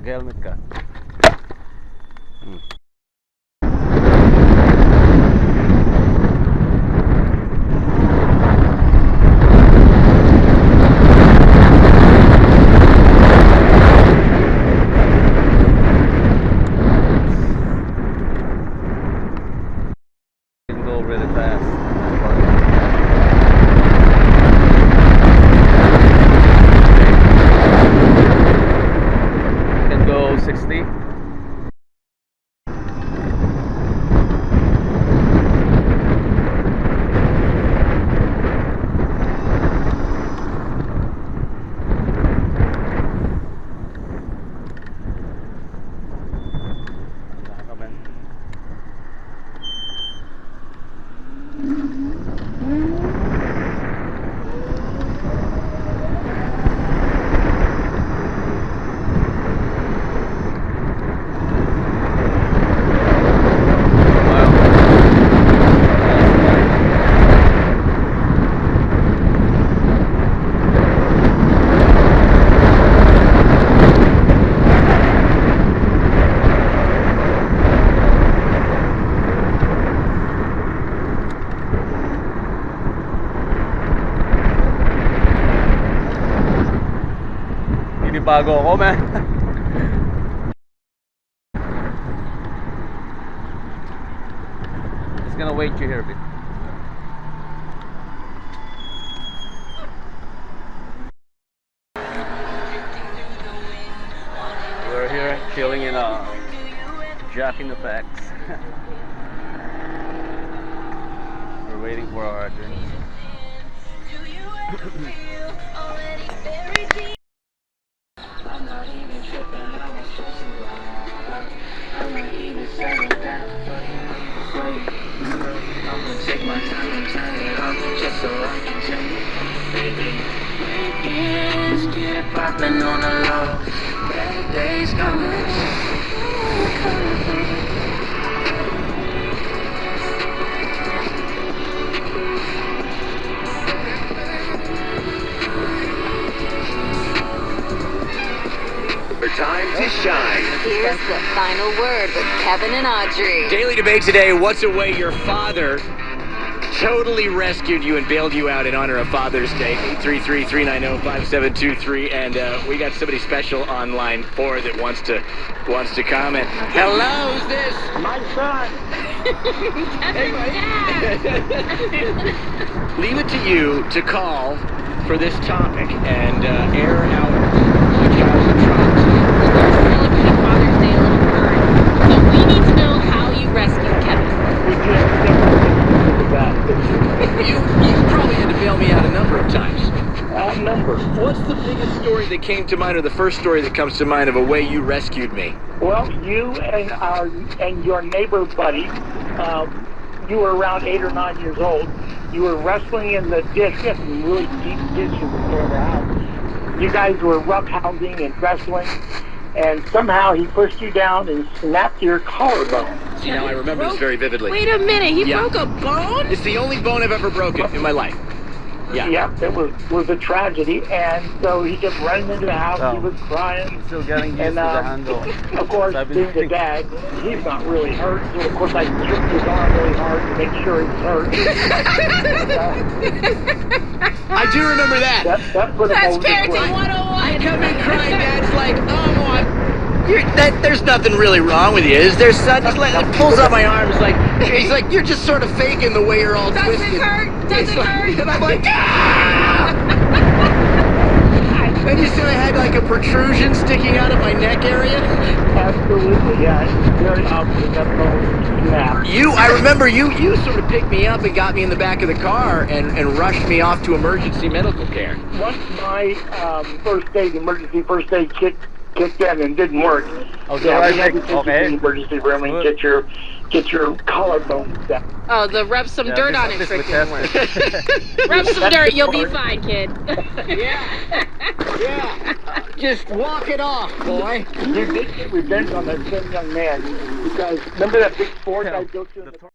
Mag-helmet ka. Can go really fast. Can go 60. Bago ako, man. Just gonna wait you here a bit. We're here chilling in a Jack in the Box. We're waiting for our drinks. Take my time and turn it up just so I can tell you, baby. Weekends get it poppin' on the low. Better days coming. Time to shine. Here's the final word with Kevin and Audrey. Daily debate today, what's a way your father totally rescued you and bailed you out in honor of Father's Day? 833-390-5723, and we got somebody special on line 4 that wants to comment. Hello, who's this? My son. Hey, buddy. Leave it to you to call for this topic and air out the cows and troughs. Celebrating Father's Day a little current. So we need to know how you rescued Kevin. You probably had to bail me out a number of times. A number. What's the biggest story that came to mind, or the first story that comes to mind of a way you rescued me? Well, you and your neighbor buddy, you were around 8 or 9 years old. You were wrestling in the ditch, in really deep ditches before the house. You guys were roughhousing and wrestling, and somehow he pushed you down and snapped your collarbone. See, now I remember this very vividly. Wait a minute, he broke a bone? It's the only bone I've ever broken in my life. Yeah. Yep, it was a tragedy, and so he kept running into the house. He was crying. Still getting used to the handle. Of course, being the dad, he's not really hurt. So of course, I jerked his arm really hard to make sure he's hurt. I do remember that. That's parenting 101. I come in crying. Dad's like, "Oh, there's nothing really wrong with you, is there, son?" Just pulls up my arm. He's like, "You're just sort of faking the way you're all twisted." Doesn't hurt. And I'm like, "Ah!" And you said I had like a protrusion sticking out of my neck area? Absolutely, yeah. It's very obvious that bone snapped. I remember you sort of picked me up and got me in the back of the car and rushed me off to emergency medical care. Once my emergency first aid kicked in and didn't work. Okay, we had to take you to the okay. emergency room and get your collarbone set. Oh, the rub some dirt on it this trick is didn't work. Rub some dirt, you'll be fine, kid. Yeah. Just walk it off, boy. You did get revenge on that same young man because remember that big Ford I built you in the